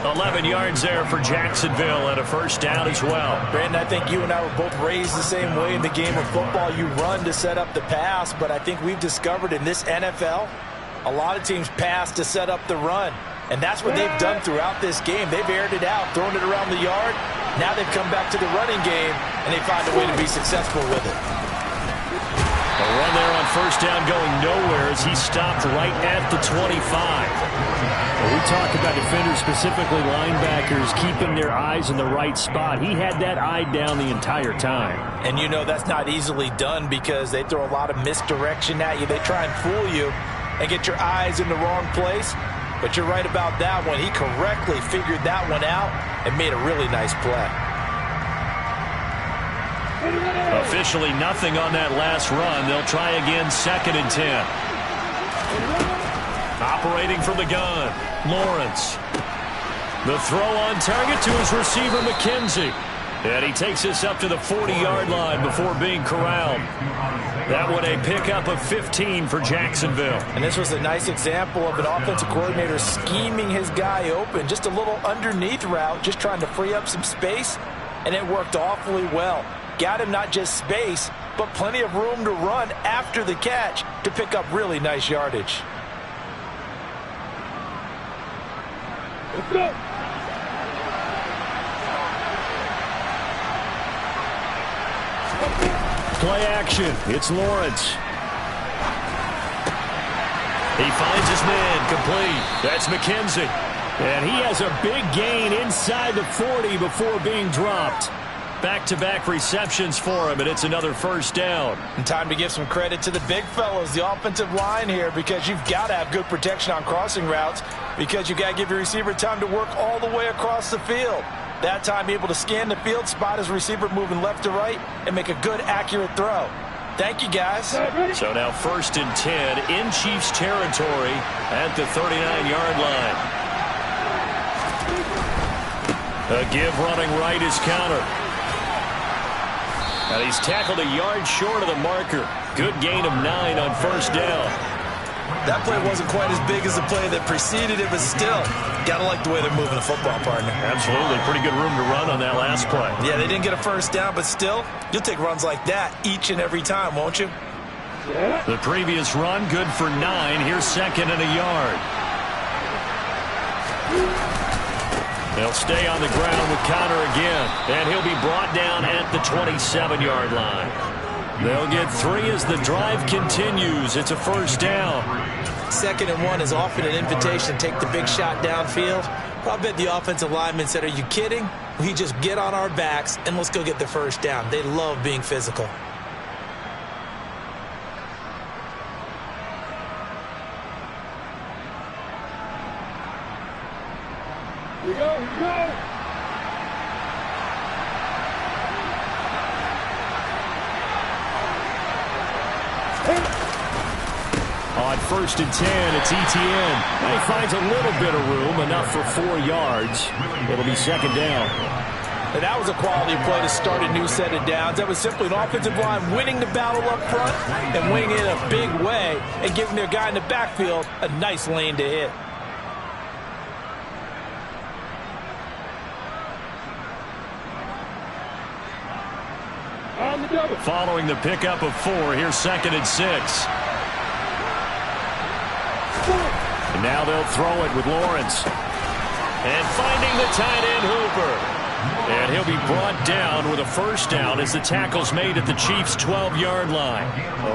11 yards there for Jacksonville and a 1st down as well. Brandon, I think you and I were both raised the same way in the game of football. You run to set up the pass, but I think we've discovered in this NFL, a lot of teams pass to set up the run. And that's what they've done throughout this game. They've aired it out, thrown it around the yard. Now they've come back to the running game, and they find a way to be successful with it. A run there on 1st down going nowhere as he stopped right at the 25. Well, we talk about defenders, specifically linebackers, keeping their eyes in the right spot. He had that eye down the entire time. And you know that's not easily done because they throw a lot of misdirection at you. They try and fool you and get your eyes in the wrong place. But you're right about that one. He correctly figured that one out and made a really nice play. Officially nothing on that last run. They'll try again, 2nd and 10. Operating from the gun, Lawrence. The throw on target to his receiver, McKenzie. And he takes this up to the 40-yard line before being corralled. That one a pickup of 15 for Jacksonville. And this was a nice example of an offensive coordinator scheming his guy open. Just a little underneath route, just trying to free up some space. And it worked awfully well. Got him not just space, but plenty of room to run after the catch to pick up really nice yardage. Let's go. Play action. It's Lawrence. He finds his man complete. That's McKenzie. And he has a big gain inside the 40 before being dropped. Back-to-back receptions for him, and it's another 1st down. And time to give some credit to the big fellas, the offensive line here, because you've got to have good protection on crossing routes because you've got to give your receiver time to work all the way across the field. That time able to scan the field, spot his receiver moving left to right, and make a good, accurate throw. Thank you, guys. So now 1st and 10 in Chiefs territory at the 39-yard line. A give running right is counter. And he's tackled a yard short of the marker. Good gain of 9 on 1st down. That play wasn't quite as big as the play that preceded it, but still, got to like the way they're moving the football, partner. Absolutely. Pretty good room to run on that last play. Yeah, they didn't get a 1st down, but still, you'll take runs like that each and every time, won't you? The previous run, good for 9. Here's 2nd and a yard. They'll stay on the ground with Conner again, and he'll be brought down at the 27-yard line. They'll get 3 as the drive continues. It's a 1st down. 2nd and 1 is often an invitation to take the big shot downfield. I bet the offensive lineman said, are you kidding? We just get on our backs and let's go get the 1st down. They love being physical. Here we go, here we go. On 1st and 10, it's ETN. And he finds a little bit of room, enough for 4 yards. It'll be 2nd down. And that was a quality play to start a new set of downs. That was simply an offensive line winning the battle up front and winning it in a big way and giving their guy in the backfield a nice lane to hit. Following the pickup of 4, here's 2nd and 6. And now they'll throw it with Lawrence. And finding the tight end Hooper. And he'll be brought down with a first down as the tackle's made at the Chiefs' 12-yard line.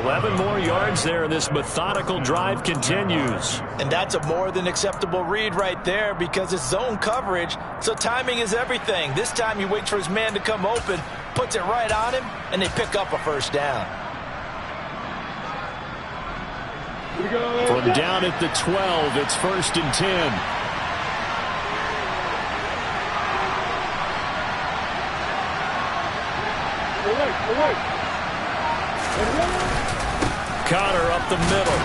11 more yards there, and this methodical drive continues. And that's a more than acceptable read right there because it's zone coverage, so timing is everything. This time he waits for his man to come open, puts it right on him, and they pick up a first down. From down at the 12, it's 1st and 10. Connor up the middle.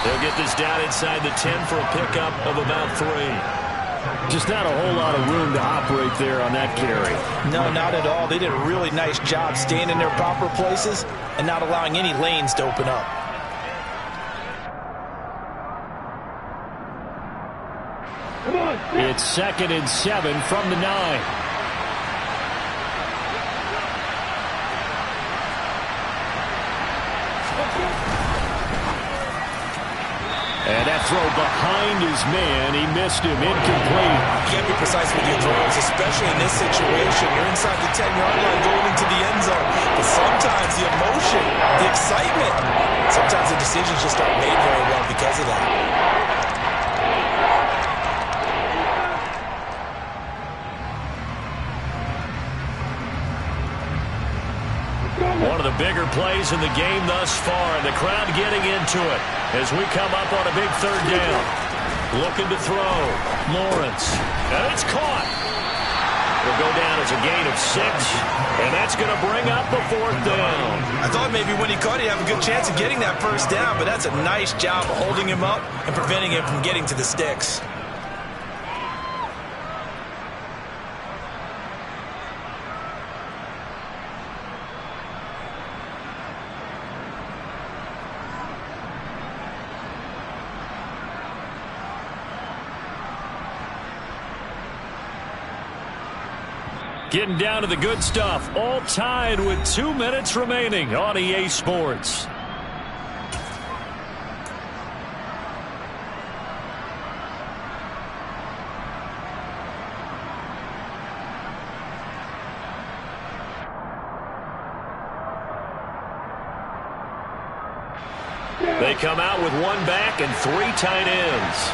They'll get this down inside the 10 for a pickup of about 3. Just not a whole lot of room to operate there on that carry. No, not at all. They did a really nice job staying in their proper places and not allowing any lanes to open up. It's 2nd and 7 from the 9. And that throw behind his man. He missed him. Incomplete. You can't be precise with your throws, especially in this situation. You're inside the 10-yard line going into the end zone. But sometimes the emotion, the excitement, sometimes the decisions just aren't made very well because of that. One of the bigger plays in the game thus far, and the crowd getting into it as we come up on a big 3rd down. Looking to throw. Lawrence. And it's caught. It'll go down as a gain of 6, and that's going to bring up the 4th down. I thought maybe when he caught, he'd have a good chance of getting that first down, but that's a nice job of holding him up and preventing him from getting to the sticks. Getting down to the good stuff. All tied with 2 minutes remaining on EA Sports. They come out with 1 back and 3 tight ends.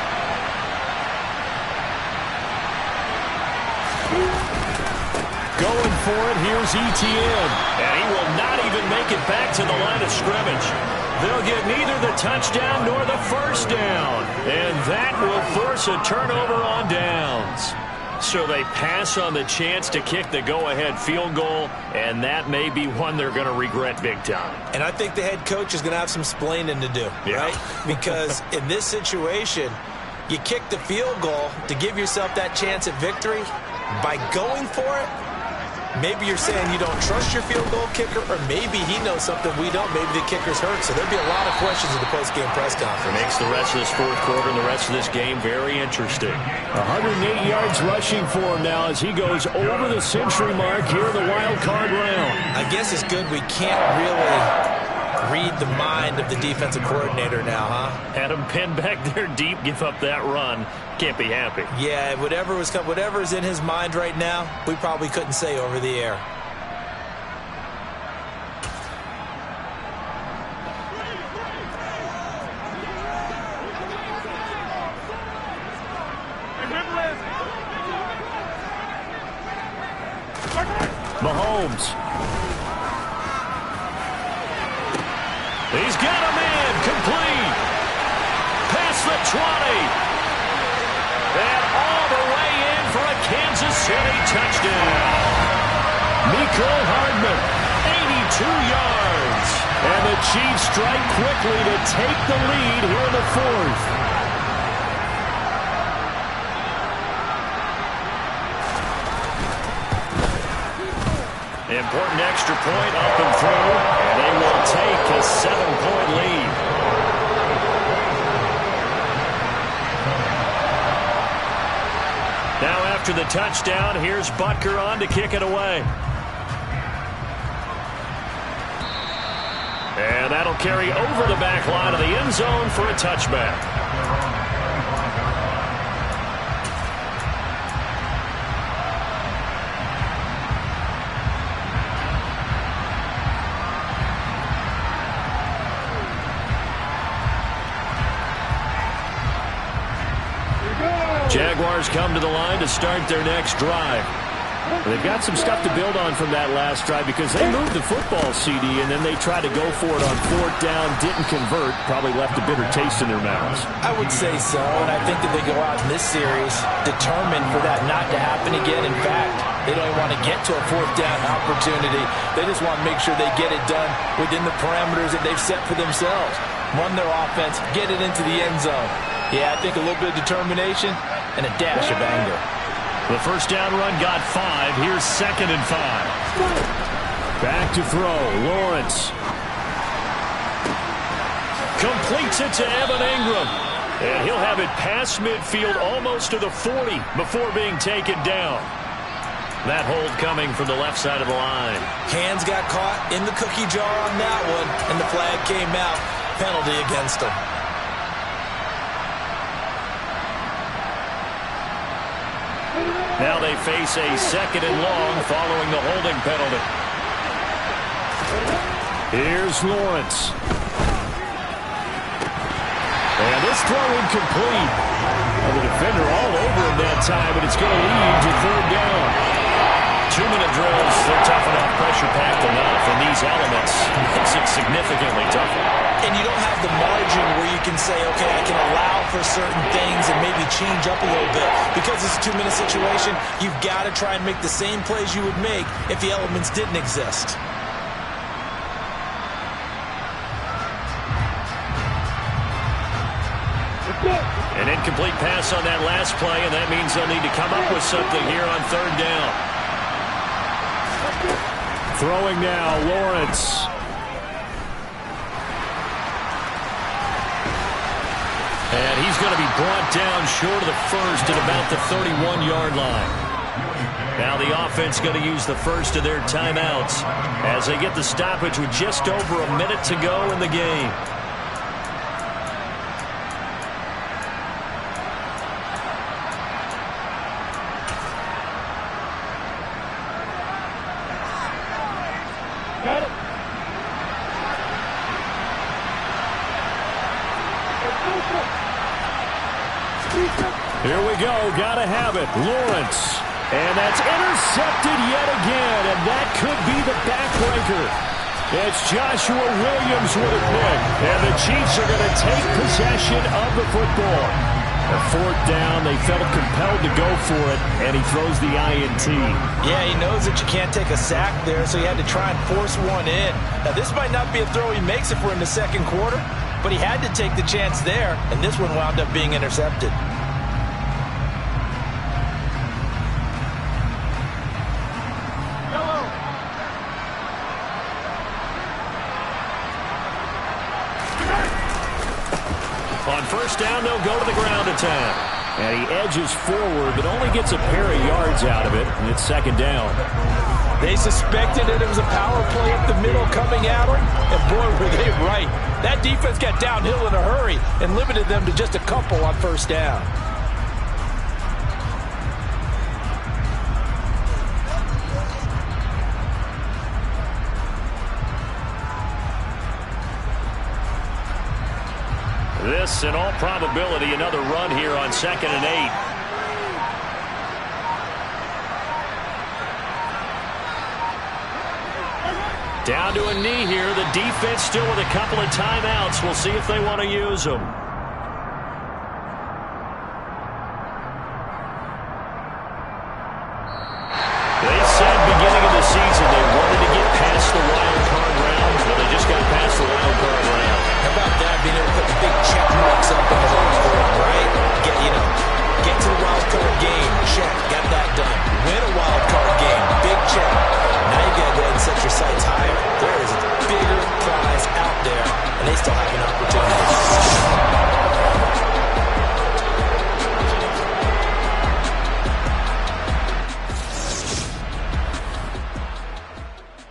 Going for it, here's Etienne. And he will not even make it back to the line of scrimmage. They'll get neither the touchdown nor the first down. And that will force a turnover on downs. So they pass on the chance to kick the go-ahead field goal, and that may be one they're going to regret big time. And I think the head coach is going to have some splaining to do, right? Because in this situation, you kick the field goal to give yourself that chance at victory. By going for it, maybe you're saying you don't trust your field goal kicker, or maybe he knows something we don't. Maybe the kicker's hurt. So there'll be a lot of questions in the post-game press conference. Makes the rest of this 4th quarter and the rest of this game very interesting. 108 yards rushing for him now as he goes over the century mark here in the wild card round. I guess it's good we can't really read the mind of the defensive coordinator now, huh? Had him pinned back there deep, give up that run. Can't be happy. Yeah, whatever's in his mind right now, we probably couldn't say over the air. Mahomes. He's got a man, complete. Past the 20. And all the way in for a Kansas City touchdown. Mecole Hardman, 82 yards. And the Chiefs strike quickly to take the lead here in the 4th. Important extra point up and through, and they will take a 7-point lead. Now after the touchdown, here's Butker on to kick it away. And that'll carry over the back line of the end zone for a touchback. Jaguars come to the line to start their next drive. They've got some stuff to build on from that last drive because they moved the football, CD, and then they tried to go for it on 4th down, didn't convert, probably left a bitter taste in their mouths. I would say so, and I think that they go out in this series determined for that not to happen again. In fact, they don't even want to get to a 4th down opportunity. They just want to make sure they get it done within the parameters that they've set for themselves. Run their offense, get it into the end zone. Yeah, I think a little bit of determination and a dash of anger. The first down run got 5. Here's 2nd and 5. Back to throw. Lawrence. Completes it to Evan Ingram. And he'll have it past midfield almost to the 40 before being taken down. That hold coming from the left side of the line. Hands got caught in the cookie jar on that one, and the flag came out. Penalty against him. Now they face a 2nd and long following the holding penalty. Here's Lawrence. And this throw incomplete. Well, the defender all over him that time, but it's going to lead to 3rd down. 2-minute drills, they're tough enough, pressure-packed enough, and these elements makes it significantly tougher. And you don't have the margin where you can say, okay, I can allow for certain things and maybe change up a little bit. Because it's a 2-minute situation, you've got to try and make the same plays you would make if the elements didn't exist. An incomplete pass on that last play, and that means they'll need to come up with something here on 3rd down. Throwing now, Lawrence. And he's going to be brought down short of the first at about the 31-yard line. Now the offense going to use the first of their timeouts as they get the stoppage with just over a minute to go in the game. Here we go. Gotta have it. Lawrence. And that's intercepted yet again. And that could be the backbreaker. It's Joshua Williams with a pick. And the Chiefs are going to take possession of the football. A 4th down. They felt compelled to go for it. And he throws the INT. Yeah, he knows that you can't take a sack there, so he had to try and force one in. Now, this might not be a throw he makes if we're in the 2nd quarter, but he had to take the chance there, and this one wound up being intercepted. On 1st down, they'll go to the ground attack. And he edges forward, but only gets a pair of yards out of it, and it's 2nd down. They suspected that it was a power play up the middle coming at them, and boy, were they right. That defense got downhill in a hurry and limited them to just a couple on 1st down. This, in all probability, another run here on 2nd and 8. Down to a knee here. The defense still with a couple of timeouts. We'll see if they want to use them.